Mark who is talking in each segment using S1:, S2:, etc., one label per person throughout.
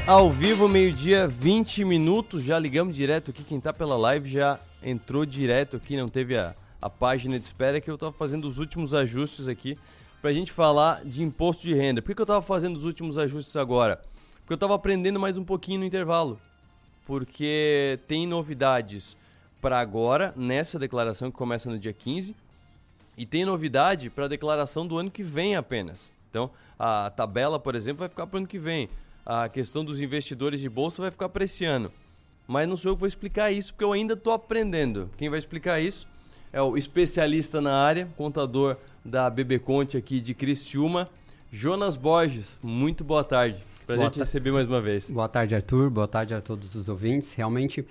S1: Ao vivo, meio-dia, 20 minutos, já ligamos direto aqui, quem tá pela live já entrou direto aqui, não teve a página de espera, que eu tava fazendo os últimos ajustes aqui pra gente falar de imposto de renda. Por que eu tava fazendo os últimos ajustes agora? Porque eu tava aprendendo mais um pouquinho no intervalo, porque tem novidades para agora, nessa declaração que começa no dia 15, e tem novidade para a declaração do ano que vem apenas. Então, a tabela, por exemplo, vai ficar para o ano que vem. A questão dos investidores de bolsa vai ficar para esse ano. Mas não sou eu que vou explicar isso, porque eu ainda estou aprendendo. Quem vai explicar isso é o especialista na área, contador da BB Conte aqui de Criciúma, Jonas Borges. Muito boa tarde. Prazer te receber mais uma vez.
S2: Boa tarde, Arthur. Boa tarde a todos os ouvintes. Realmente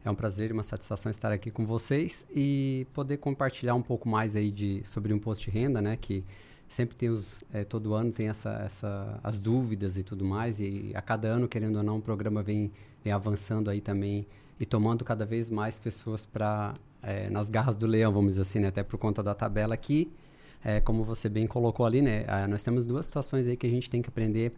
S2: é um prazer e uma satisfação estar aqui com vocês e poder compartilhar um pouco mais aí sobre o imposto de renda, né? Que sempre tem todo ano tem as dúvidas e tudo mais, e a cada ano, querendo ou não, o programa vem avançando aí também e tomando cada vez mais pessoas nas garras do leão, vamos dizer assim, né? Até por conta da tabela aqui, como você bem colocou ali, né? Nós temos duas situações aí que a gente tem que aprender,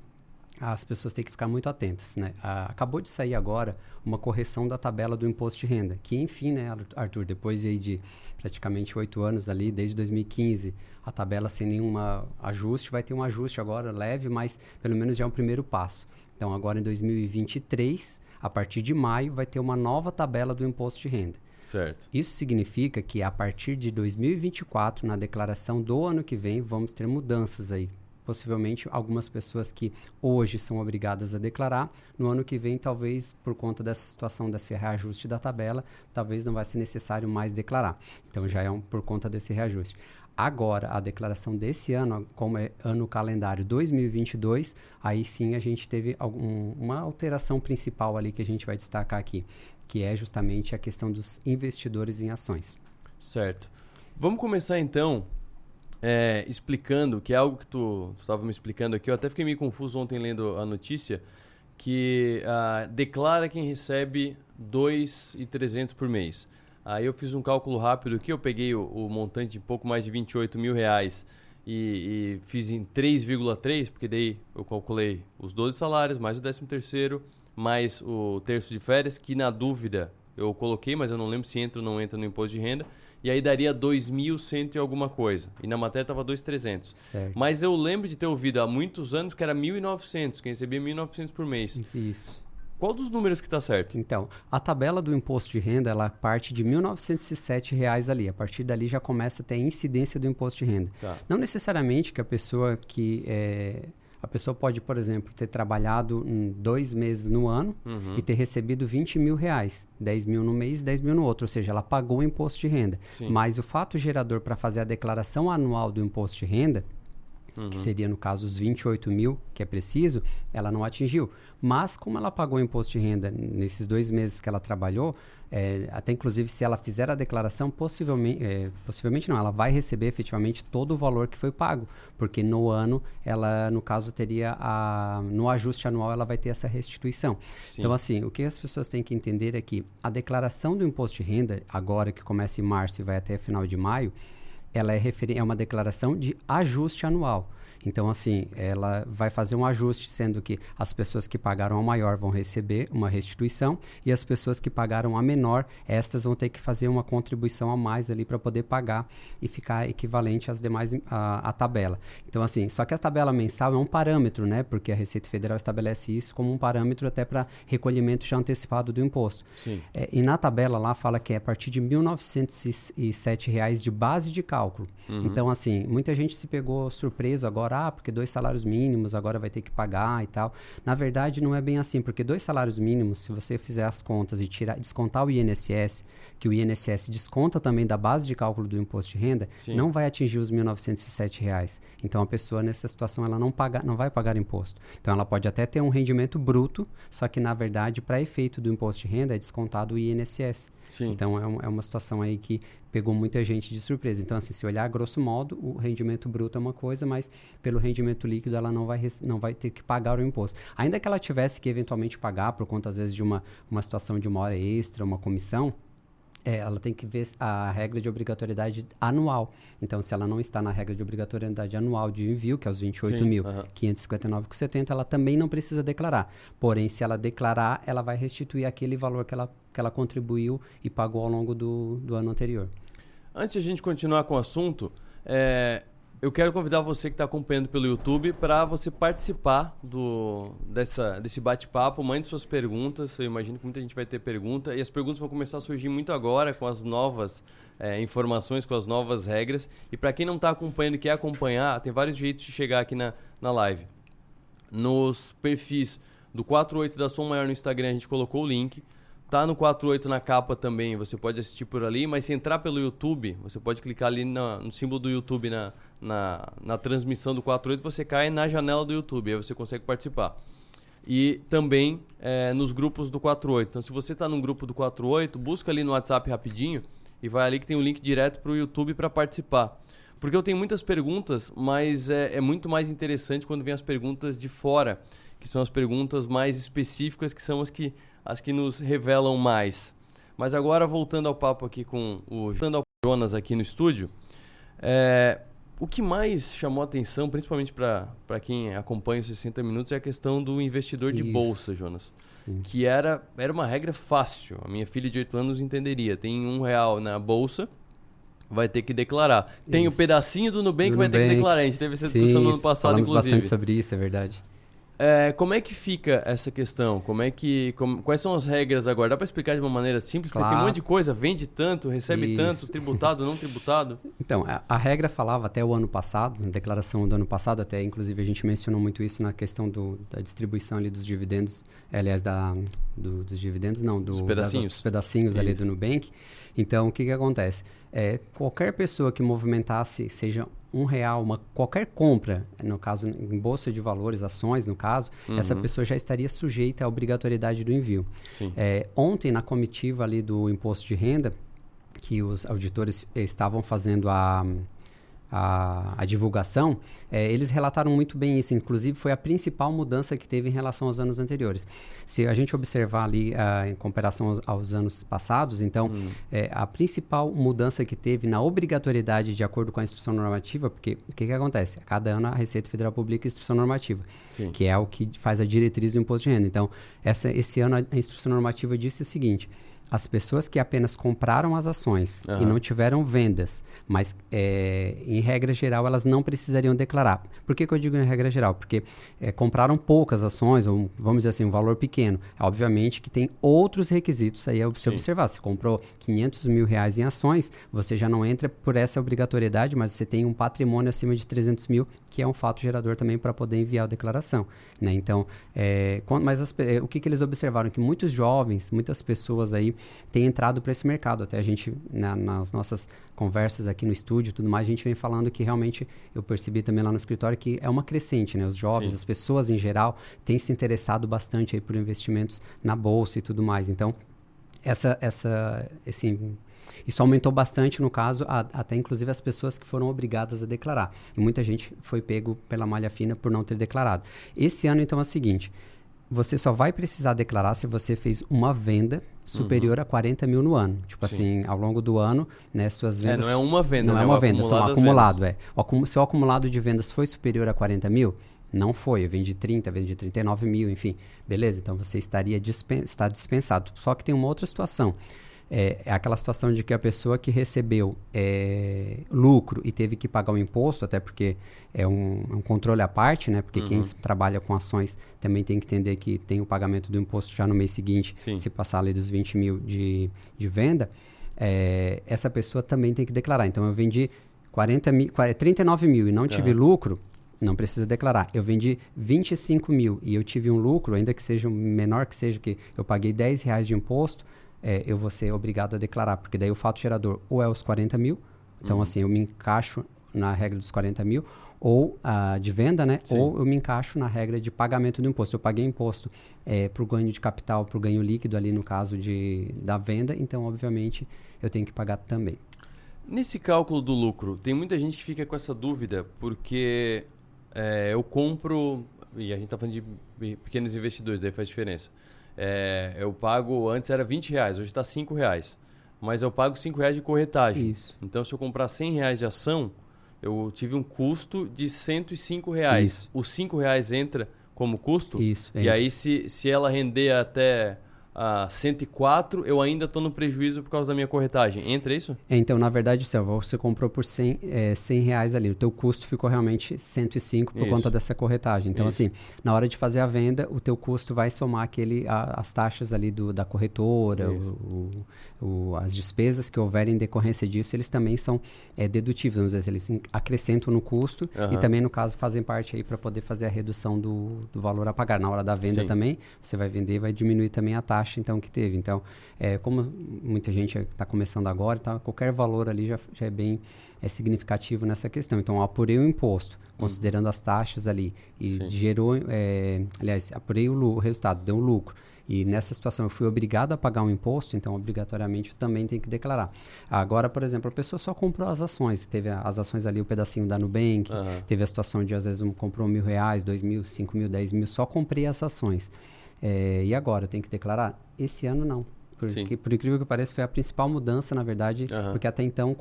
S2: as pessoas têm que ficar muito atentas, né? Acabou de sair agora uma correção da tabela do imposto de renda, que enfim, né, Arthur, depois aí de praticamente 8 anos ali, desde 2015, a tabela sem nenhum ajuste, vai ter um ajuste agora leve, mas pelo menos já é um primeiro passo. Então agora em 2023, a partir de maio, vai ter uma nova tabela do imposto de renda.
S1: Certo.
S2: Isso significa que a partir de 2024, na declaração do ano que vem, vamos ter mudanças aí. Possivelmente algumas pessoas que hoje são obrigadas a declarar, no ano que vem, talvez por conta dessa situação desse reajuste da tabela, talvez não vai ser necessário mais declarar. Então já é por conta desse reajuste. Agora, a declaração desse ano, como é ano calendário 2022, aí sim a gente teve uma alteração principal ali que a gente vai destacar aqui, que é justamente a questão dos investidores em ações.
S1: Certo. Vamos começar então explicando, que é algo que tu estava me explicando aqui, eu até fiquei meio confuso ontem lendo a notícia, que declara quem recebe 2.300 por mês. Aí eu fiz um cálculo rápido aqui, eu peguei o montante de pouco mais de 28 mil reais e fiz em 3,3, porque daí eu calculei os 12 salários, mais o 13º, mais o terço de férias, que na dúvida eu coloquei, mas eu não lembro se entra ou não entra no imposto de renda, e aí daria 2.100 e alguma coisa. E na matéria estava 2.300.
S2: Certo.
S1: Mas eu lembro de ter ouvido há muitos anos que era 1.900, quem recebia 1.900 por mês.
S2: Isso.
S1: Qual dos números que está certo?
S2: Então, a tabela do imposto de renda, ela parte de R$ 1.907 ali. A partir dali já começa a ter a incidência do imposto de renda.
S1: Tá.
S2: Não necessariamente que a pessoa A pessoa pode, por exemplo, ter trabalhado 2 meses no ano e ter recebido 20 mil reais. 10 mil no mês, 10 mil no outro. Ou seja, ela pagou o imposto de renda.
S1: Sim.
S2: Mas o fato gerador para fazer a declaração anual do imposto de renda, que seria, no caso, os 28 mil, que é preciso, ela não atingiu. Mas, como ela pagou o imposto de renda nesses 2 meses que ela trabalhou, até inclusive se ela fizer a declaração, possivelmente não, ela vai receber efetivamente todo o valor que foi pago, porque no ano, ela, no caso, teria no ajuste anual, ela vai ter essa restituição. Sim. Então, assim, o que as pessoas têm que entender é que a declaração do imposto de renda, agora que começa em março e vai até final de maio, ela é uma declaração de ajuste anual. Então, assim, ela vai fazer um ajuste, sendo que as pessoas que pagaram a maior vão receber uma restituição e as pessoas que pagaram a menor, estas vão ter que fazer uma contribuição a mais ali para poder pagar e ficar equivalente às demais, à tabela. Então, assim, só que a tabela mensal é um parâmetro, né? Porque a Receita Federal estabelece isso como um parâmetro até para recolhimento já antecipado do imposto.
S1: Sim.
S2: E na tabela lá fala que é a partir de R$ 1.907 de base de cálculo. Então, assim, muita gente se pegou surpreso agora, porque 2 salários mínimos agora vai ter que pagar e tal. Na verdade, não é bem assim, porque 2 salários mínimos, se você fizer as contas e descontar o INSS, que o INSS desconta também da base de cálculo do imposto de renda, Sim. não vai atingir os R$ 1.907. Então, a pessoa nessa situação, ela não vai pagar imposto. Então, ela pode até ter um rendimento bruto, só que, na verdade, para efeito do imposto de renda, é descontado o INSS. Sim. Então, é uma situação aí que pegou muita gente de surpresa. Então, assim, se olhar grosso modo, o rendimento bruto é uma coisa, mas pelo rendimento líquido ela não vai ter que pagar o imposto. Ainda que ela tivesse que eventualmente pagar por conta, às vezes, de uma situação de uma hora extra, uma comissão, Ela tem que ver a regra de obrigatoriedade anual. Então, se ela não está na regra de obrigatoriedade anual de envio, que é os 28.559,70, ela também não precisa declarar. Porém, se ela declarar, ela vai restituir aquele valor que ela contribuiu e pagou ao longo do ano anterior.
S1: Antes de a gente continuar com o assunto, eu quero convidar você que está acompanhando pelo YouTube para você participar desse bate-papo. Mande suas perguntas. Eu imagino que muita gente vai ter pergunta. E as perguntas vão começar a surgir muito agora com as novas informações, com as novas regras. E para quem não está acompanhando e quer acompanhar, tem vários jeitos de chegar aqui na live. Nos perfis do 48 da Som Maior no Instagram, a gente colocou o link. Tá no 48 na capa também, você pode assistir por ali, mas se entrar pelo YouTube, você pode clicar ali no símbolo do YouTube na transmissão do 48, você cai na janela do YouTube, aí você consegue participar. E também nos grupos do 48. Então, se você está num grupo do 48, busca ali no WhatsApp rapidinho e vai ali que tem um link direto para o YouTube para participar. Porque eu tenho muitas perguntas, mas é muito mais interessante quando vem as perguntas de fora, que são as perguntas mais específicas, que são as que nos revelam mais. Mas agora, voltando ao papo aqui com o Jonas aqui no estúdio, o que mais chamou a atenção, principalmente para quem acompanha os 60 Minutos, é a questão do investidor de bolsa, Jonas. Sim. Que era uma regra fácil. A minha filha de 8 anos entenderia. Tem R$1 na bolsa, vai ter que declarar. Tem o pedacinho do Nubank que vai ter que declarar. A gente teve essa discussão no ano passado,
S2: falamos
S1: inclusive.
S2: Bastante sobre isso, é verdade.
S1: Como é que fica essa questão? Quais são as regras agora? Dá para explicar de uma maneira simples?
S2: Claro.
S1: Porque tem um monte de coisa, vende tanto, recebe tanto, tributado, não tributado.
S2: Então, a regra falava até o ano passado, na declaração do ano passado, até inclusive a gente mencionou muito isso na questão da distribuição ali dos dividendos, aliás, dos dividendos não, dos pedacinhos ali do Nubank. Então, o que acontece? Qualquer pessoa que movimentasse, seja R$1, qualquer compra, no caso em bolsa de valores, ações no caso, essa pessoa já estaria sujeita à obrigatoriedade do envio.
S1: Sim.
S2: Ontem, na comitiva ali do imposto de renda, que os auditores estavam fazendo a divulgação, eles relataram muito bem isso. Inclusive, foi a principal mudança que teve em relação aos anos anteriores. Se a gente observar ali em comparação aos anos passados, então, a principal mudança que teve na obrigatoriedade de acordo com a instrução normativa, porque o que acontece? A cada ano a Receita Federal publica a instrução normativa,
S1: Sim.
S2: que é o que faz a diretriz do imposto de renda. Então, esse ano a instrução normativa disse o seguinte: as pessoas que apenas compraram as ações e não tiveram vendas, mas em regra geral elas não precisariam declarar. Por que eu digo em regra geral? Porque compraram poucas ações, ou vamos dizer assim, um valor pequeno. Obviamente que tem outros requisitos aí a você observar. Se comprou R$500 mil em ações, você já não entra por essa obrigatoriedade, mas você tem um patrimônio acima de 300 mil, que é um fato gerador também para poder enviar a declaração, né? Então, o que eles observaram? Que muitos jovens, muitas pessoas aí têm entrado para esse mercado. Até a gente, nas nossas conversas aqui no estúdio e tudo mais, a gente vem falando que realmente, eu percebi também lá no escritório, que é uma crescente, né? Os jovens, as pessoas em geral, têm se interessado bastante aí por investimentos na bolsa e tudo mais. Então, isso aumentou bastante, no caso, até inclusive as pessoas que foram obrigadas a declarar. E muita gente foi pego pela malha fina por não ter declarado. Esse ano, então, é o seguinte: você só vai precisar declarar se você fez uma venda superior a 40 mil no ano. Tipo assim, ao longo do ano, né, suas vendas...
S1: não é uma venda,
S2: não
S1: né?
S2: é uma venda, só um acumulado. Seu acumulado de vendas foi superior a 40 mil? Não foi. Eu vendi 30, vendi 39 mil, enfim. Beleza, então você está dispensado. Só que tem uma outra situação. É aquela situação de que a pessoa que recebeu lucro e teve que pagar o imposto, até porque é um controle à parte, né? Porque quem trabalha com ações também tem que entender que tem o pagamento do imposto já no mês seguinte, se passar ali dos 20 mil de venda, essa pessoa também tem que declarar. Então, eu vendi 39 mil e não tive lucro, não precisa declarar. Eu vendi 25 mil e eu tive um lucro, ainda que seja menor que seja, que eu paguei R$10 de imposto, eu vou ser obrigado a declarar, porque daí o fato gerador ou é os 40 mil, então assim, eu me encaixo na regra dos 40 mil, ou de venda, né?
S1: Sim.
S2: Ou eu me encaixo na regra de pagamento do imposto. Eu paguei imposto para o ganho de capital, para o ganho líquido ali no caso da venda, então obviamente eu tenho que pagar também.
S1: Nesse cálculo do lucro, tem muita gente que fica com essa dúvida, porque eu compro, e a gente está falando de pequenos investidores, daí faz diferença. Eu pago, antes era R$20, hoje está R$5. mas eu pago R$5 de corretagem.
S2: Isso.
S1: Então, se eu comprar R$100 de ação, eu tive um custo de R$105.
S2: Isso.
S1: Os R$5 entra como custo?
S2: Isso.
S1: E aí, se ela render até 104, eu ainda estou no prejuízo por causa da minha corretagem. Entra isso?
S2: Então, na verdade, você comprou por R$100 ali. O teu custo ficou realmente 105 por conta dessa corretagem. Então, assim, na hora de fazer a venda, o teu custo vai somar as taxas ali da corretora, as despesas que houverem em decorrência disso, eles também são dedutíveis. Vamos dizer, eles acrescentam no custo e também, no caso, fazem parte aí para poder fazer a redução do valor a pagar. Na hora da venda também, você vai vender e vai diminuir também a taxa então que teve. Então, como muita gente está começando agora, tá, qualquer valor ali já é bem significativo nessa questão. Então, eu apurei o imposto, considerando as taxas ali, e gerou, aliás, apurei o resultado, deu um lucro. E nessa situação eu fui obrigado a pagar um imposto, então obrigatoriamente eu também tenho que declarar. Agora, por exemplo, a pessoa só comprou as ações, teve as ações ali, o pedacinho da Nubank, teve a situação de às vezes comprou R$1.000, R$2.000, R$5.000, R$10.000, só comprei as ações. E agora, eu tenho que declarar? Esse ano não. Porque, por incrível que pareça, foi a principal mudança, na verdade, porque até então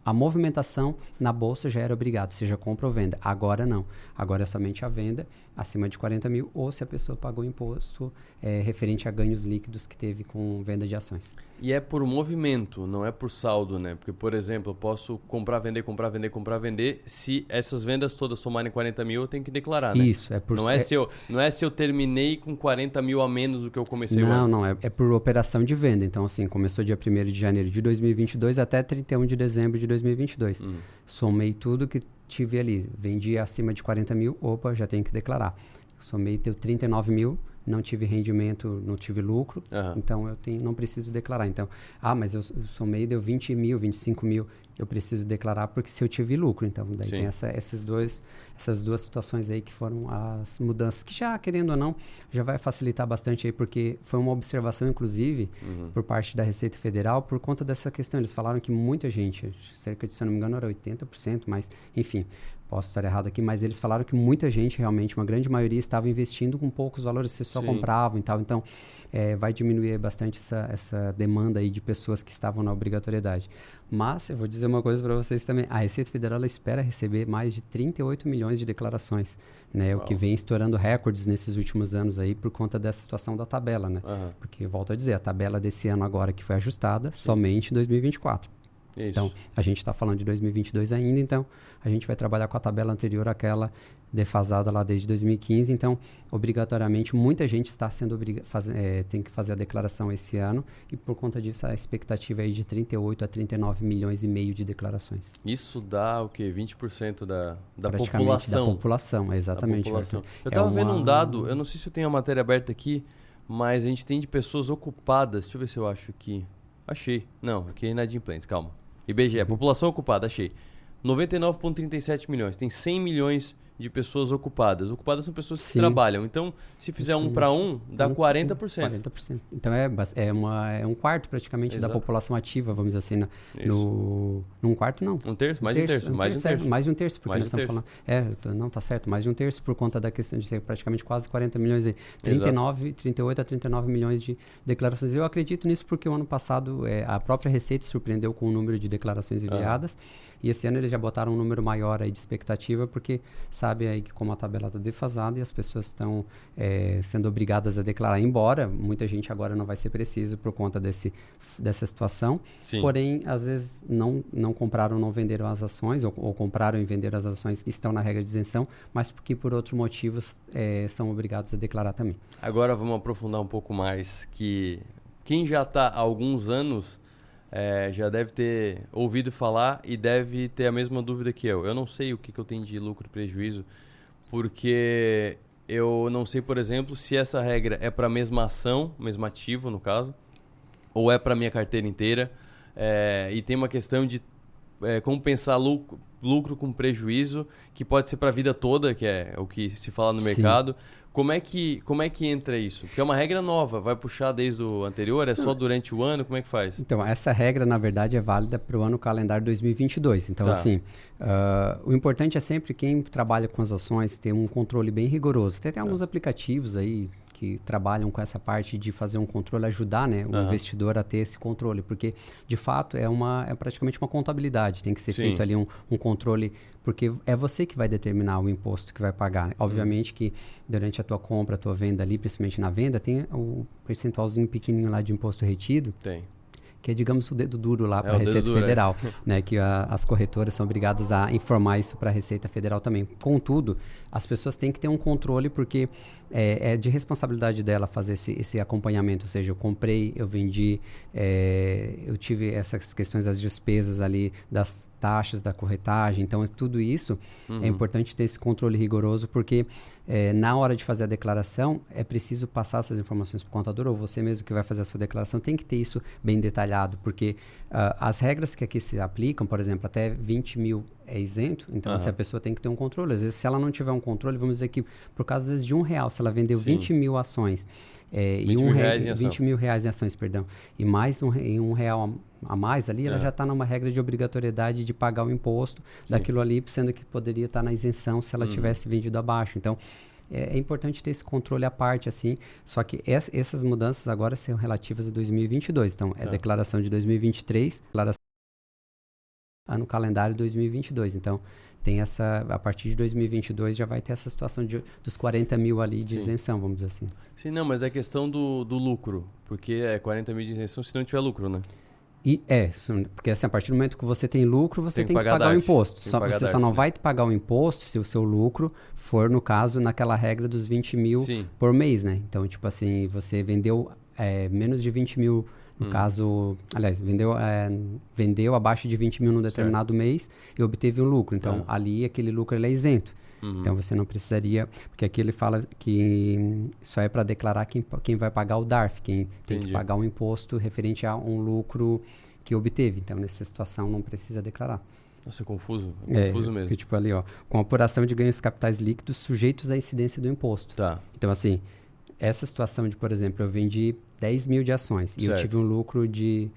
S2: a movimentação na bolsa já era obrigado, seja compra ou venda. Agora não. Agora é somente a venda acima de 40 mil ou se a pessoa pagou imposto referente a ganhos líquidos que teve com venda de ações.
S1: E é por movimento, não é por saldo, né? Porque, por exemplo, eu posso comprar, vender, comprar, vender, comprar, vender. Se essas vendas todas somarem 40 mil, eu tenho que declarar, né?
S2: Isso.
S1: Não é se eu terminei com 40 mil a menos do que eu comecei o
S2: ano.
S1: Não,
S2: é por operação de venda. Então, assim, começou dia 1º de janeiro de 2022 até 31 de dezembro de 2022. Somei tudo que tive ali. Vendi acima de 40 mil, opa, já tenho que declarar. Somei, deu 39 mil, não tive rendimento, não tive lucro, então eu não preciso declarar. Então, mas eu somei, deu 20 mil, 25 mil, eu preciso declarar porque se eu tive lucro. Então, daí tem essas duas situações aí que foram as mudanças, que já, querendo ou não, já vai facilitar bastante aí, porque foi uma observação, inclusive, por parte da Receita Federal, por conta dessa questão. Eles falaram que muita gente, cerca de, se eu não me engano, era 80%, mas, enfim, posso estar errado aqui, mas eles falaram que muita gente, realmente, uma grande maioria, estava investindo com poucos valores, vocês só compravam e tal. Então, vai diminuir bastante essa demanda aí de pessoas que estavam na obrigatoriedade. Mas, eu vou dizer uma coisa para vocês também. A Receita Federal ela espera receber mais de 38 milhões de declarações, né? O que vem estourando recordes nesses últimos anos aí por conta dessa situação da tabela, né? Porque, volto a dizer, a tabela desse ano agora que foi ajustada somente em 2024. Isso. Então, a gente está falando de 2022 ainda, então a gente vai trabalhar com a tabela anterior àquela defasada lá desde 2015. Então, obrigatoriamente, muita gente está sendo tem que fazer a declaração esse ano e por conta disso a expectativa é de 38 a 39 milhões e meio de declarações.
S1: Isso dá o quê? 20% da
S2: praticamente
S1: população?
S2: Da população, exatamente.
S1: População. Eu estava vendo um dado, eu não sei se eu tenho a matéria aberta aqui, mas a gente tem de pessoas ocupadas. Deixa eu ver se eu acho aqui. Achei. Não, aqui é inadimplentes, calma. IBGE, população ocupada, achei. 99,37 milhões. Tem 100 milhões de pessoas ocupadas. Ocupadas são pessoas que trabalham. Então, se fizer 1 para 1, dá 40%.
S2: 40%. Então, é um quarto praticamente da população ativa, vamos dizer assim. Num quarto, não.
S1: Um terço? Mais de um terço.
S2: Mais de um terço, porque nós estamos falando. Não, tá certo. Mais de um terço por conta da questão de ser praticamente quase 40 milhões. 38 a 39 milhões de declarações. Eu acredito nisso porque o ano passado a própria Receita surpreendeu com o número de declarações enviadas. E esse ano eles já botaram um número maior aí de expectativa, porque sabe aí que como a tabela está defasada e as pessoas estão sendo obrigadas a declarar, embora muita gente agora não vai ser preciso por conta dessa situação. Sim. Porém, às vezes não compraram, não venderam as ações, ou compraram e venderam as ações que estão na regra de isenção, mas porque por outros motivos são obrigados a declarar também.
S1: Agora vamos aprofundar um pouco mais, que quem já está há alguns anos já deve ter ouvido falar e deve ter a mesma dúvida que eu. Eu não sei o que eu tenho de lucro e prejuízo, porque eu não sei, por exemplo, se essa regra é para a mesma ação, mesmo ativo no caso, ou é para a minha carteira inteira. E tem uma questão de compensar lucro com prejuízo, que pode ser para a vida toda, que é o que se fala no mercado. Como é que entra isso? Porque é uma regra nova, vai puxar desde o anterior? É só durante o ano? Como é que faz?
S2: Então, essa regra, na verdade, é válida para o ano calendário 2022. Então, assim, o importante é sempre quem trabalha com as ações ter um controle bem rigoroso. Tem alguns aplicativos aí que trabalham com essa parte de fazer um controle, ajudar, né, o investidor a ter esse controle, porque de fato é praticamente uma contabilidade, tem que ser feito ali um controle, porque é você que vai determinar o imposto que vai pagar. Obviamente que durante a tua compra, a tua venda ali, principalmente na venda, tem o percentualzinho pequenininho lá de imposto retido.
S1: Tem.
S2: Que é, digamos, o dedo duro lá para a Receita Federal, né? Que as corretoras são obrigadas a informar isso para a Receita Federal também. Contudo, as pessoas têm que ter um controle porque é de responsabilidade dela fazer esse acompanhamento, ou seja, eu comprei, eu vendi, eu tive essas questões das despesas ali, das taxas da corretagem, então tudo isso é importante ter esse controle rigoroso porque na hora de fazer a declaração é preciso passar essas informações para o contador ou você mesmo que vai fazer a sua declaração tem que ter isso bem detalhado, porque as regras que aqui se aplicam, por exemplo, até 20 mil é isento, então a pessoa tem que ter um controle. Às vezes, se ela não tiver um controle, vamos dizer que por causa às vezes de R$1, se ela vendeu 20 mil ações, 20 mil reais em ações, perdão, e mais R$1 a mais ali, ela já está numa regra de obrigatoriedade de pagar o imposto daquilo ali, sendo que poderia estar na isenção se ela tivesse vendido abaixo. Então, é importante ter esse controle à parte, assim, só que essas mudanças agora são relativas a 2022. Então, é declaração de 2023, declaração no calendário 2022. Então, tem a partir de 2022 já vai ter essa situação dos 40 mil ali de isenção, vamos dizer assim.
S1: Sim, não, mas é questão do lucro, porque é 40 mil de isenção se não tiver lucro, né?
S2: Porque assim, a partir do momento que você tem lucro, você tem que pagar o imposto. Você só não vai pagar o imposto se o seu lucro for, no caso, naquela regra dos 20 mil por mês, né? Então, tipo assim, você vendeu menos de 20 mil, no caso, aliás, vendeu abaixo de 20 mil num determinado mês e obteve um lucro. Então, ali, aquele lucro ele é isento. Então, você não precisaria... Porque aqui ele fala que só é para declarar quem vai pagar o DARF, quem tem que pagar um imposto referente a um lucro que obteve. Então, nessa situação, não precisa declarar.
S1: Nossa, é confuso. É confuso mesmo.
S2: Porque, tipo ali, ó, com apuração de ganhos capitais líquidos sujeitos à incidência do imposto.
S1: Tá.
S2: Então, assim, essa situação de, por exemplo, eu vendi 10 mil de ações e eu tive um lucro de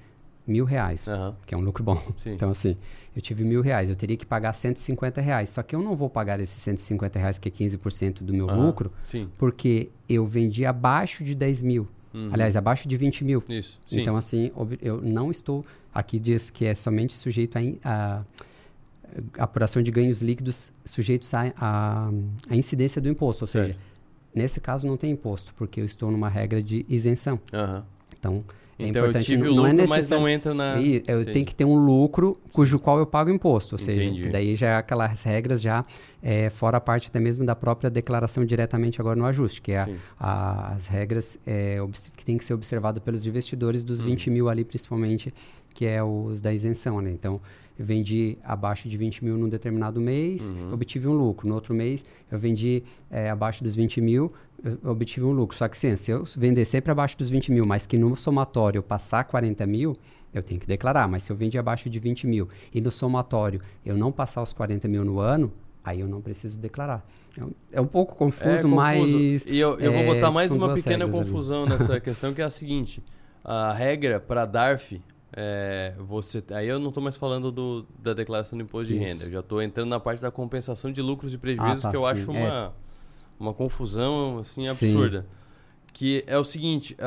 S2: R$1.000, que é um lucro bom.
S1: Sim.
S2: Então, assim, eu tive R$1.000, eu teria que pagar R$150. Só que eu não vou pagar esses R$150, que é 15% do meu lucro, porque eu vendi abaixo de 10 mil. Aliás, abaixo de 20 mil.
S1: Isso. Sim.
S2: Então, assim, eu não estou... Aqui diz que é somente sujeito a apuração de ganhos líquidos sujeitos à incidência do imposto. Ou seja, nesse caso não tem imposto, porque eu estou numa regra de isenção. Então...
S1: Então eu tive o lucro, mas não entra na...
S2: Eu tenho que ter um lucro cujo qual eu pago imposto. Ou seja, daí já é aquelas regras já fora a parte até mesmo da própria declaração diretamente agora no ajuste, que é as regras que tem que ser observado pelos investidores dos 20 mil ali principalmente, que é os da isenção, né? Então, eu vendi abaixo de 20 mil num determinado mês, obtive um lucro. No outro mês, eu vendi abaixo dos 20 mil, eu obtive um lucro. Só que sim, se eu vender sempre abaixo dos 20 mil, mas que no somatório eu passar 40 mil, eu tenho que declarar. Mas se eu vendi abaixo de 20 mil e no somatório eu não passar os 40 mil no ano, aí eu não preciso declarar. É um pouco confuso, mas...
S1: E eu vou botar mais uma pequena confusão nessa questão, que é a seguinte. A regra para DARF... aí eu não estou mais falando da declaração do imposto de renda, eu já estou entrando na parte da compensação de lucros e prejuízos, que eu acho uma confusão assim, absurda. Que é o seguinte,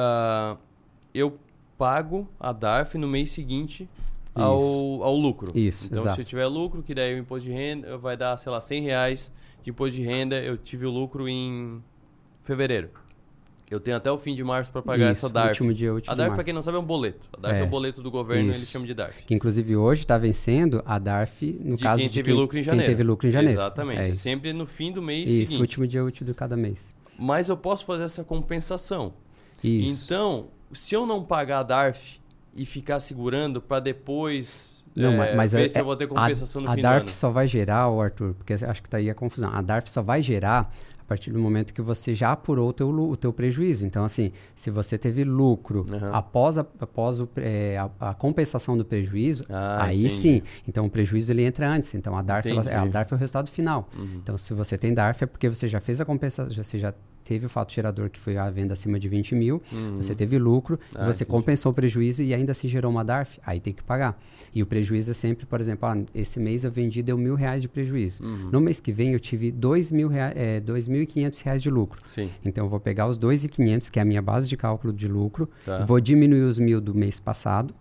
S1: eu pago a DARF no mês seguinte ao lucro. Então, se eu tiver lucro, que daí o imposto de renda vai dar, sei lá, R$100 de imposto de renda, eu tive o lucro em fevereiro. Eu tenho até o fim de março para pagar essa DARF.
S2: Último dia
S1: a DARF, para quem não sabe, é um boleto. A DARF é o boleto do governo, eles chamam de DARF.
S2: Que, inclusive, hoje está vencendo a DARF, no caso
S1: de quem teve lucro em janeiro.
S2: Quem teve lucro em janeiro.
S1: Exatamente. É sempre no fim do mês seguinte.
S2: Último dia útil de cada mês.
S1: Mas eu posso fazer essa compensação. Então, se eu não pagar a DARF e ficar segurando para depois ver se eu vou ter compensação no fim do ano.
S2: A DARF só vai gerar, Arthur, porque acho que está aí a confusão. A DARF só vai gerar a partir do momento que você já apurou o teu prejuízo. Então, assim, se você teve lucro após a compensação do prejuízo, aí sim. Então, o prejuízo ele entra antes. Então, a DARF é o resultado final. Então, se você tem DARF é porque você já fez a compensação, você já teve o fato gerador, que foi a venda acima de 20 mil, você teve lucro, você compensou o prejuízo e ainda se gerou uma DARF, aí tem que pagar. E o prejuízo é sempre, por exemplo, esse mês eu vendi, deu R$1.000 de prejuízo. No mês que vem eu tive R$2.500 de lucro.
S1: Sim.
S2: Então eu vou pegar os 2.500, que é a minha base de cálculo de lucro, vou diminuir os 1.000 do mês passado.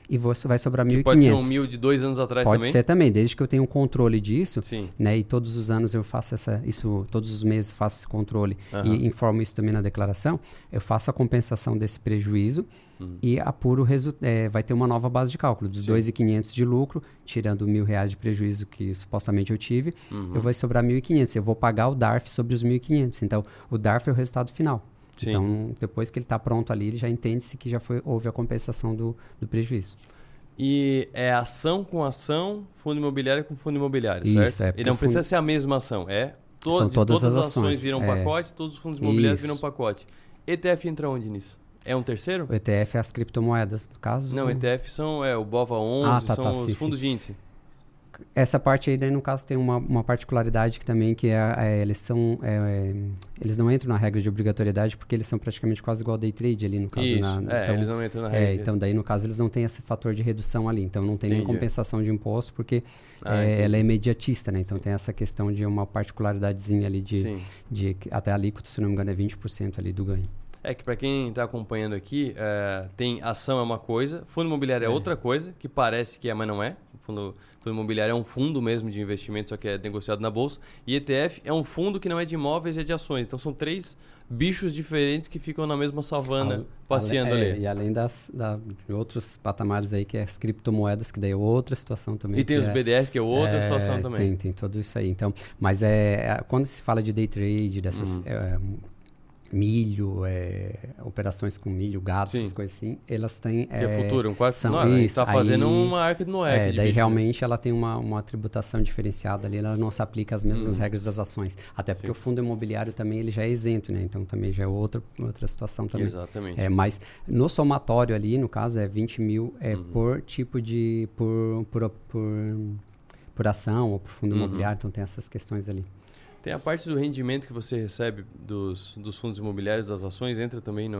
S2: E vai sobrar 1.500.
S1: Pode ser um 1.000 de 2 anos atrás também?
S2: Pode ser também, desde que eu tenha um controle disso, né? E todos os anos eu faço isso, todos os meses eu faço esse controle e informo isso também na declaração, eu faço a compensação desse prejuízo e apuro vai ter uma nova base de cálculo, dos 2.500 de lucro, tirando R$1.000 de prejuízo que supostamente eu tive, eu vou sobrar 1.500, eu vou pagar o DARF sobre os 1.500, então o DARF é o resultado final. Sim. Então, depois que ele está pronto ali, ele já entende-se que houve a compensação do prejuízo.
S1: E é ação com ação, fundo imobiliário com fundo imobiliário,
S2: isso,
S1: certo? E não precisa ser a mesma ação,
S2: são todas as
S1: ações viram pacote, todos os fundos imobiliários viram pacote. ETF entra onde nisso? É um terceiro?
S2: O ETF é as criptomoedas, no caso?
S1: Não, ETF são o BOVA11, são os fundos de índice.
S2: Essa parte aí, daí, no caso, tem uma particularidade que também, que eles não entram na regra de obrigatoriedade porque eles são praticamente quase igual ao day trade ali, no caso.
S1: Isso,
S2: então,
S1: eles não entram na regra.
S2: Então, daí, no caso, eles não têm esse fator de redução ali. Então, não tem nem compensação de imposto porque ela é imediatista, né? Então, tem essa questão de uma particularidadezinha ali de até a alíquota, se não me engano, é 20% ali do ganho.
S1: É que para quem está acompanhando aqui, tem ação é uma coisa, fundo imobiliário é outra coisa, que parece que mas não é. Fundo imobiliário é um fundo mesmo de investimento, só que é negociado na bolsa. E ETF é um fundo que não é de imóveis, é de ações. Então são 3 bichos diferentes que ficam na mesma savana passeando ali.
S2: E além de outros patamares aí, que é as criptomoedas, que daí é outra situação também.
S1: E tem os BDS, que é outra situação também.
S2: Tem tudo isso aí. Então, mas quando se fala de day trade, dessas... milho, operações com milho, gado, essas coisas assim, elas têm...
S1: Que é futuro, a gente está fazendo uma Arca de Noé.
S2: Daí realmente ela tem uma tributação diferenciada ali, ela não se aplica às mesmas regras das ações. Até porque o fundo imobiliário também ele já é isento, né? Então também já é outra situação também.
S1: Exatamente.
S2: Mas no somatório ali, no caso, é 20 mil por tipo de... por ação ou por fundo imobiliário, então tem essas questões ali.
S1: Tem a parte do rendimento que você recebe dos fundos imobiliários, das ações, entra também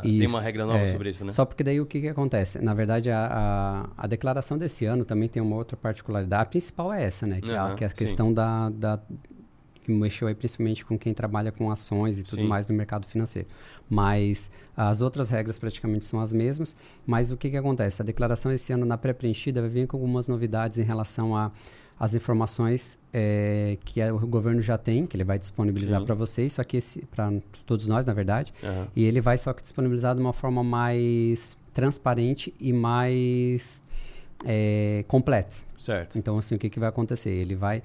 S1: tem uma regra nova sobre isso, né?
S2: Só porque daí o que acontece? Na verdade, a declaração desse ano também tem uma outra particularidade. A principal é essa, né? Que é a questão que mexeu aí principalmente com quem trabalha com ações e tudo mais no mercado financeiro. Mas as outras regras praticamente são as mesmas. Mas o que acontece? A declaração esse ano na pré-preenchida vai vir com algumas novidades em relação as informações que o governo já tem, que ele vai disponibilizar para vocês, só que para todos nós, na verdade, e ele vai só que disponibilizar de uma forma mais transparente e mais completa.
S1: Certo.
S2: Então, assim, o que vai acontecer? Ele vai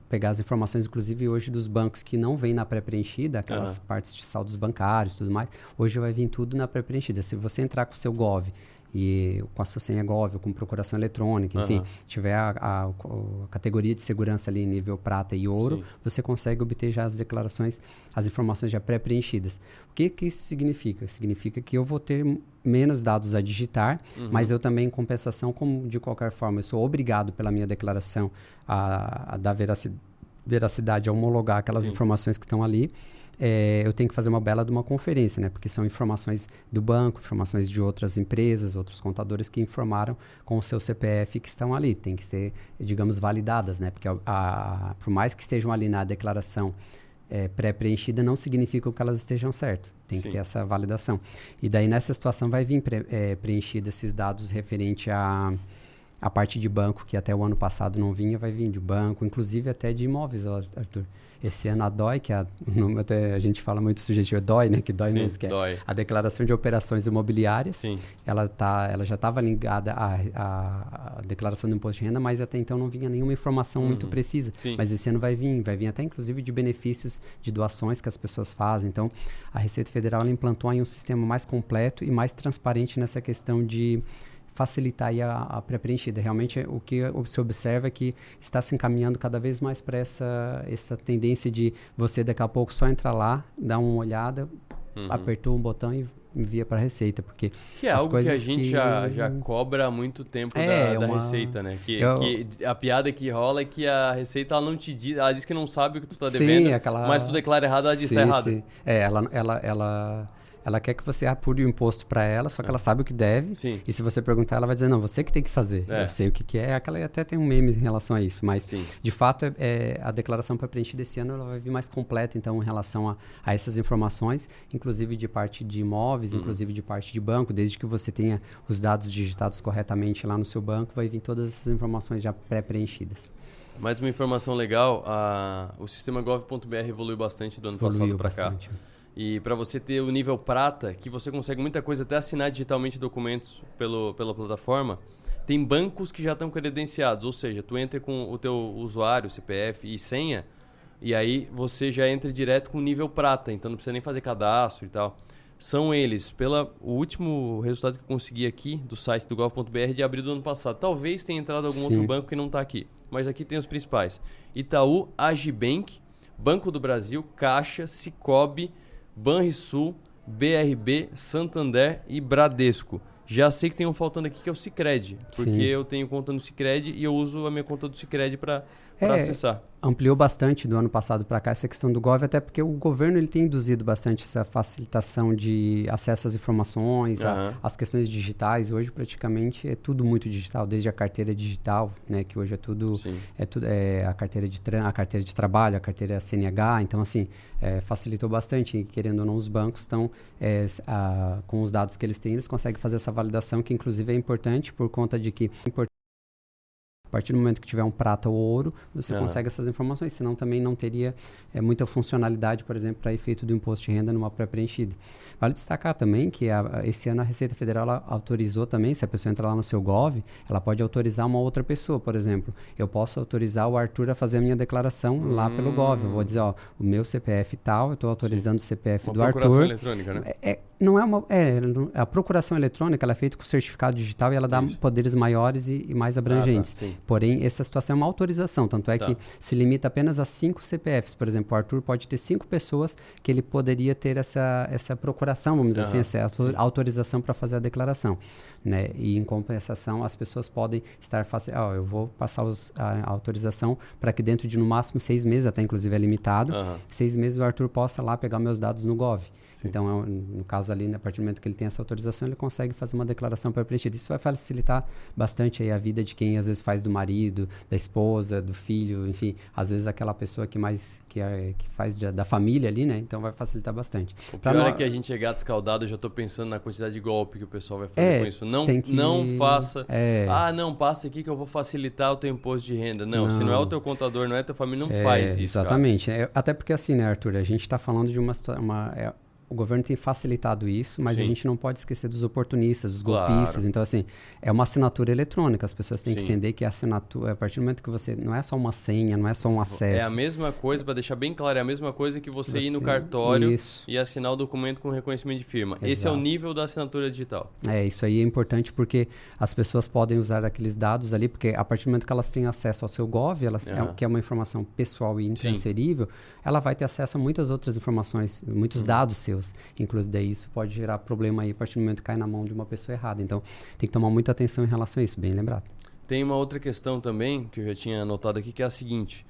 S2: pegar as informações, inclusive hoje, dos bancos que não vêm na pré-preenchida, aquelas partes de saldos bancários e tudo mais, hoje vai vir tudo na pré-preenchida. Se você entrar com o seu Gov e com a sua senha Gov, com procuração eletrônica, enfim, tiver a categoria de segurança ali nível prata e ouro, você consegue obter já as declarações, as informações já pré-preenchidas. O que isso significa? Significa que eu vou ter menos dados a digitar, mas eu também, em compensação, como de qualquer forma, eu sou obrigado pela minha declaração a dar veracidade, a homologar aquelas informações que estão ali. Eu tenho que fazer uma bela de uma conferência, né? Porque são informações do banco, informações de outras empresas, outros contadores que informaram com o seu CPF que estão ali. Tem que ser, digamos, validadas, né? Porque por mais que estejam ali na declaração pré-preenchida, não significa que elas estejam certas. Tem que ter essa validação. E daí, nessa situação, vai vir preenchido esses dados referente a parte de banco, que até o ano passado não vinha, vai vir de banco, inclusive até de imóveis, Arthur. Esse ano a DOI, que o nome até a gente fala muito sugestivo, DOI, né? Que DOI mesmo, que é a Declaração de Operações Imobiliárias. Ela já estava ligada à declaração do imposto de renda, mas até então não vinha nenhuma informação muito precisa. Mas esse ano vai vir até inclusive de benefícios de doações que as pessoas fazem. Então, a Receita Federal ela implantou aí um sistema mais completo e mais transparente nessa questão de facilitar aí a pré-preenchida. Realmente, o que se observa é que está se encaminhando cada vez mais para essa tendência de você, daqui a pouco, só entrar lá, dar uma olhada, apertou um botão e envia para a Receita, porque
S1: que é algo que a gente já cobra há muito tempo da Receita, né? Que a piada que rola é que a Receita ela não te diz, ela diz que não sabe o que tu tá devendo, mas tu declara errado, ela diz que tá errado.
S2: Sim. Ela quer que você apure o imposto para ela, só que ela sabe o que deve.
S1: Sim.
S2: E se você perguntar, ela vai dizer, não, você que tem que fazer. Eu sei o que é. Aquela até tem um meme em relação a isso. Mas, de fato, a declaração para preencher desse ano ela vai vir mais completa, então, em relação a essas informações, inclusive de parte de imóveis, inclusive de parte de banco. Desde que você tenha os dados digitados corretamente lá no seu banco, vai vir todas essas informações já pré-preenchidas.
S1: Mais uma informação legal, o sistema gov.br evoluiu bastante do ano passado para cá. E para você ter o nível prata, que você consegue muita coisa, até assinar digitalmente documentos pela plataforma, tem bancos que já estão credenciados, ou seja, tu entra com o teu usuário, CPF e senha, e aí você já entra direto com o nível prata, então não precisa nem fazer cadastro e tal. São eles, o último resultado que eu consegui aqui do site do gov.br de abril do ano passado. Talvez tenha entrado algum outro banco que não está aqui, mas aqui tem os principais. Itaú, Agibank, Banco do Brasil, Caixa, Sicoob, Banrisul, BRB, Santander e Bradesco. Já sei que tem um faltando aqui que é o Sicredi, porque eu tenho conta no Sicredi e eu uso a minha conta do Sicredi para acessar.
S2: Ampliou bastante do ano passado para cá essa questão do Gov, até porque o governo ele tem induzido bastante essa facilitação de acesso às informações, às questões digitais. Hoje praticamente é tudo muito digital, desde a carteira digital, né, que hoje é tudo a carteira de trabalho, a carteira CNH. Então assim facilitou bastante. E, querendo ou não, os bancos estão com os dados que eles têm, eles conseguem fazer essa validação, que inclusive é importante por conta de que a partir do momento que tiver um prata ou ouro, você consegue essas informações, senão também não teria muita funcionalidade, por exemplo, para efeito do imposto de renda numa pré-preenchida. Vale destacar também que esse ano a Receita Federal autorizou também, se a pessoa entrar lá no seu Gov, ela pode autorizar uma outra pessoa, por exemplo. Eu posso autorizar o Arthur a fazer a minha declaração lá pelo Gov. Eu vou dizer, o meu CPF tal, eu estou autorizando o CPF do Arthur.
S1: Procuração eletrônica, né?
S2: A procuração eletrônica ela é feita com certificado digital e ela dá poderes maiores e mais abrangentes. Porém, essa situação é uma autorização, tanto é que se limita apenas a 5 CPFs. Por exemplo, o Arthur pode ter 5 pessoas que ele poderia ter essa procuração, vamos dizer assim, essa autorização para fazer a declaração. Né? E em compensação, as pessoas podem estar fazendo, eu vou passar a autorização para que dentro de no máximo 6 meses, até inclusive é limitado, 6 meses o Arthur possa lá pegar meus dados no Gov. Então, no caso ali, a partir do momento que ele tem essa autorização, ele consegue fazer uma declaração pré-preenchida. Isso vai facilitar bastante aí a vida de quem às vezes faz do marido, da esposa, do filho, enfim, às vezes aquela pessoa que faz da família ali, né? Então vai facilitar bastante.
S1: O pior é que a gente é gato escaldado, eu já estou pensando na quantidade de golpe que o pessoal vai fazer com isso. Não faça. Não, passa aqui que eu vou facilitar o teu imposto de renda. Não, se não é o teu contador, não é a tua família, não faz isso.
S2: Exatamente. Até porque assim, né, Arthur, a gente está falando de uma situação. O governo tem facilitado isso, mas a gente não pode esquecer dos oportunistas, dos golpistas. Então, assim, é uma assinatura eletrônica. As pessoas têm que entender que a assinatura, a partir do momento que você... Não é só uma senha, não é só um acesso.
S1: É a mesma coisa, para deixar bem claro, é a mesma coisa que você ir no cartório e assinar o documento com reconhecimento de firma. Exato. Esse é o nível da assinatura digital.
S2: Isso aí é importante porque as pessoas podem usar aqueles dados ali, porque a partir do momento que elas têm acesso ao seu Gov, que é uma informação pessoal e intransferível, ela vai ter acesso a muitas outras informações, muitos dados seus. Inclusive, daí isso pode gerar problema aí a partir do momento que cai na mão de uma pessoa errada. Então, tem que tomar muita atenção em relação a isso, bem lembrado.
S1: Tem uma outra questão também, que eu já tinha anotado aqui, que é a seguinte.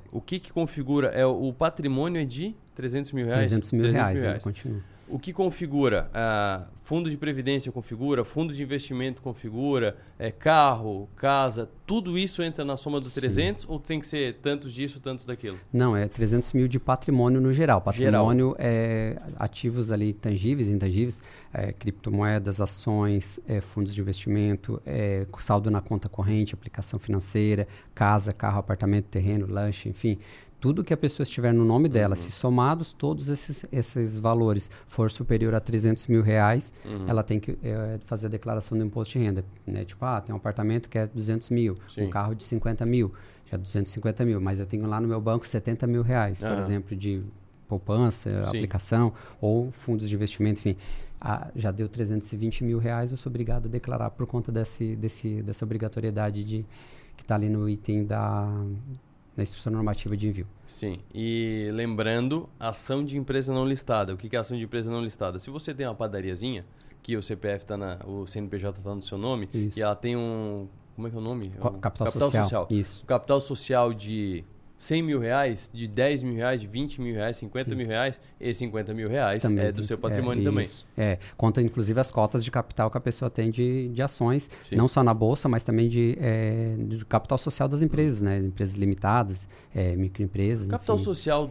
S1: O que configura? O patrimônio é de 300 mil reais?
S2: 300 mil reais, ainda continua.
S1: O que configura? Fundo de previdência configura, fundo de investimento configura, carro, casa, tudo isso entra na soma dos 300 ou tem que ser tantos disso, tantos daquilo?
S2: Não, é 300 mil de patrimônio no geral. Patrimônio é ativos ali tangíveis, intangíveis, criptomoedas, ações, fundos de investimento, saldo na conta corrente, aplicação financeira, casa, carro, apartamento, terreno, lanche, enfim. Tudo que a pessoa estiver no nome dela, se somados todos esses valores for superior a 300 mil reais, ela tem que fazer a declaração do imposto de renda. Né? Tipo, tem um apartamento que é 200 mil, um carro de 50 mil, já 250 mil, mas eu tenho lá no meu banco 70 mil reais, por exemplo, de poupança, aplicação ou fundos de investimento, enfim. Já deu 320 mil reais, eu sou obrigado a declarar por conta dessa obrigatoriedade que está ali no item na instrução normativa de envio.
S1: Sim, e lembrando, ação de empresa não listada. O que é ação de empresa não listada? Se você tem uma padariazinha, que o CPF o CNPJ está no seu nome,
S2: Isso.
S1: e ela tem um... Como é que é o nome?
S2: Capital social. Isso.
S1: Capital social de 100 mil reais, de 10 mil reais, de 20 mil reais, 50 mil reais, e 50 mil reais também é do seu patrimônio também.
S2: Conta inclusive as cotas de capital que a pessoa tem de ações,
S1: Sim.
S2: não só na Bolsa, mas também de capital social das empresas, né? Empresas limitadas, microempresas.
S1: Capital
S2: enfim.
S1: social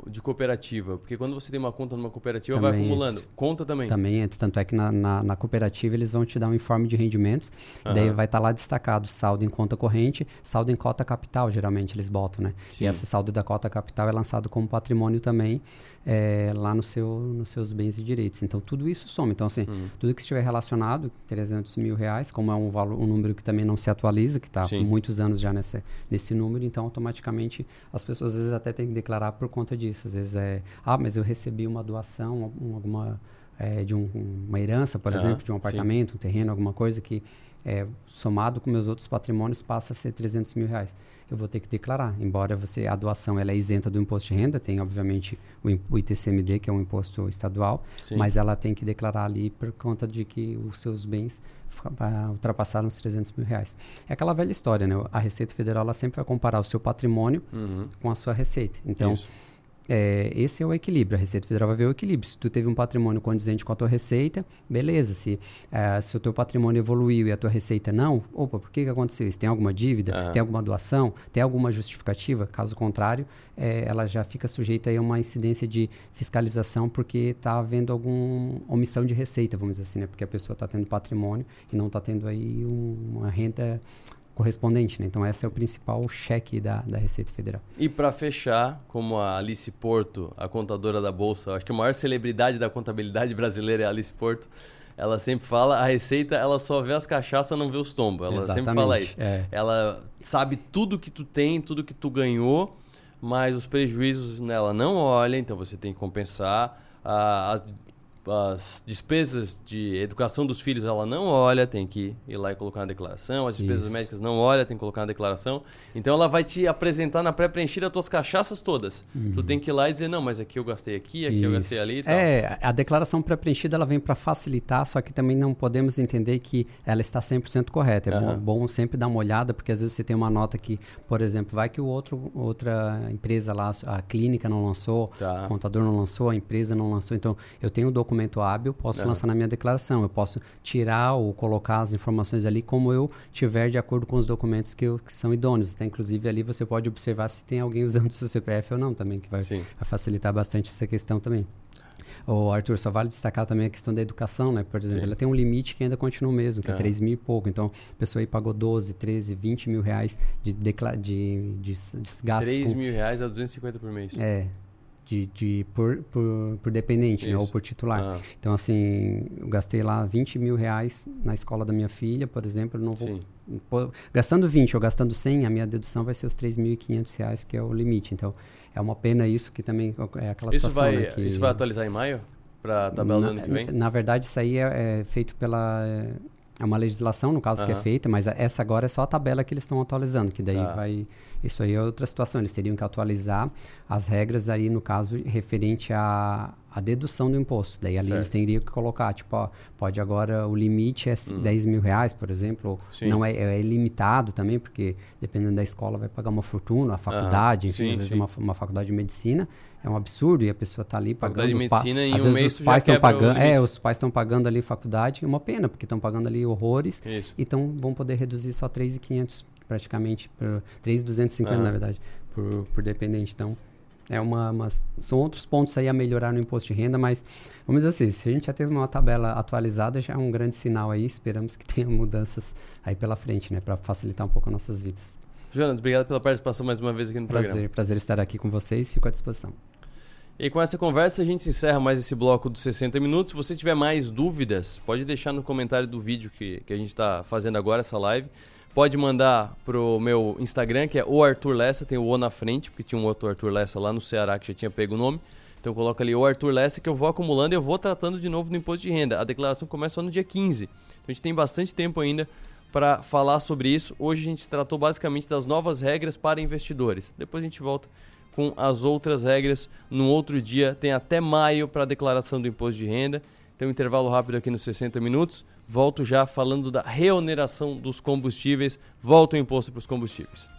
S1: de cooperativa, porque quando você tem uma conta numa cooperativa,
S2: também
S1: vai acumulando. Conta também.
S2: Também entra, tanto é que na cooperativa eles vão te dar um informe de rendimentos, daí vai estar lá destacado saldo em conta corrente, saldo em cota capital, geralmente eles botam, né?
S1: Sim.
S2: E esse saldo da cota capital é lançado como patrimônio também lá nos seus bens e direitos. Então, tudo isso soma. Então, assim, tudo que estiver relacionado, 300 mil reais, como é um número que também não se atualiza, que está há muitos anos já nesse número, então, automaticamente, as pessoas às vezes até têm que declarar por conta disso. Às vezes mas eu recebi uma doação, de uma herança, por exemplo, de um apartamento, um terreno, alguma coisa que somado com meus outros patrimônios passa a ser 300 mil reais. Eu vou ter que declarar, embora a doação ela é isenta do imposto de renda, tem obviamente o ITCMD, que é um imposto estadual, mas ela tem que declarar ali por conta de que os seus bens ultrapassaram os 300 mil reais. É aquela velha história, né? A Receita Federal ela sempre vai comparar o seu patrimônio com a sua receita. Então, esse é o equilíbrio. A Receita Federal vai ver o equilíbrio. Se tu teve um patrimônio condizente com a tua receita, beleza. Se o teu patrimônio evoluiu e a tua receita não, opa, por que aconteceu isso? Tem alguma dívida? Tem alguma doação? Tem alguma justificativa? Caso contrário, ela já fica sujeita a uma incidência de fiscalização porque está havendo alguma omissão de receita, vamos dizer assim, né? Porque a pessoa está tendo patrimônio e não está tendo aí uma renda correspondente, né? Então, esse é o principal cheque da Receita Federal.
S1: E para fechar, como a Alice Porto, a contadora da Bolsa, acho que a maior celebridade da contabilidade brasileira é a Alice Porto, ela sempre fala, a Receita, ela só vê as cachaças, não vê os tombos. Ela sempre fala isso. Ela sabe tudo que tu tem, tudo que tu ganhou, mas os prejuízos ela não olha, então você tem que compensar. As despesas de educação dos filhos ela não olha, tem que ir lá e colocar na declaração. As despesas médicas não olha, tem que colocar na declaração. Então ela vai te apresentar na pré-preenchida as tuas cachaças todas. Tu tem que ir lá e dizer, não, mas aqui eu gastei aqui eu gastei ali e tal.
S2: A declaração pré-preenchida ela vem para facilitar, só que também não podemos entender que ela está 100% correta. É bom sempre dar uma olhada, porque às vezes você tem uma nota que, por exemplo, vai que outra empresa lá, a clínica não lançou, o contador não lançou, a empresa não lançou. Então, eu tenho um documento hábil, posso lançar na minha declaração. Eu posso tirar ou colocar as informações ali como eu tiver de acordo com os documentos que são idôneos. Até, inclusive, ali você pode observar se tem alguém usando o seu CPF ou não também, que vai facilitar bastante essa questão também. Arthur, só vale destacar também a questão da educação, né? Por exemplo, ela tem um limite que ainda continua o mesmo, que é 3 mil e pouco. Então, a pessoa aí pagou 12, 13, 20 mil reais de gastos.
S1: 3 mil reais a 250 por mês.
S2: Por dependente, né? Ou por titular. Então, assim, eu gastei lá 20 mil reais na escola da minha filha, por exemplo, eu não vou... Gastando 20 ou gastando 100, a minha dedução vai ser os 3.500 reais, que é o limite. Então, é uma pena isso, que também é aquela situação...
S1: Isso vai atualizar em maio? Para a tabela do ano que vem?
S2: Na verdade, isso aí é feito pela... É uma legislação, no caso, que é feita, mas essa agora é só a tabela que eles estão atualizando, que daí vai... Isso aí é outra situação, eles teriam que atualizar as regras aí, no caso, referente à dedução do imposto. Daí ali eles teriam que colocar, tipo, pode agora, o limite é 10 mil reais, por exemplo, não é ilimitado também, porque dependendo da escola vai pagar uma fortuna, a faculdade, enfim, às vezes uma faculdade de medicina, é um absurdo, e a pessoa está ali pagando...
S1: Faculdade de medicina em
S2: às
S1: um
S2: vezes
S1: mês
S2: os pais estão pagando, os pais estão
S1: pagando
S2: pagando ali faculdade, é uma pena, porque estão pagando ali horrores, então vão poder reduzir só 3.500 praticamente, por 3.250 na verdade, por dependente. Então, são outros pontos aí a melhorar no imposto de renda, mas vamos dizer assim, se a gente já teve uma tabela atualizada, já é um grande sinal aí, esperamos que tenha mudanças aí pela frente, né, para facilitar um pouco as nossas vidas.
S1: Jonas, obrigado pela participação mais uma vez aqui no programa.
S2: Prazer estar aqui com vocês, fico à disposição.
S1: E com essa conversa a gente encerra mais esse bloco dos 60 minutos. Se você tiver mais dúvidas, pode deixar no comentário do vídeo que a gente está fazendo agora, essa live. Pode mandar pro meu Instagram, que é o Arthur Lessa, tem o O na frente, porque tinha um outro Arthur Lessa lá no Ceará que já tinha pego o nome. Então coloca ali o Arthur Lessa, que eu vou acumulando e eu vou tratando de novo no imposto de renda. A declaração começa só no dia 15. Então a gente tem bastante tempo ainda para falar sobre isso. Hoje a gente tratou basicamente das novas regras para investidores. Depois a gente volta com as outras regras no outro dia. Tem até maio para a declaração do imposto de renda. Tem um intervalo rápido aqui nos 60 minutos. Volto já falando da reoneração dos combustíveis. Volta o imposto para os combustíveis.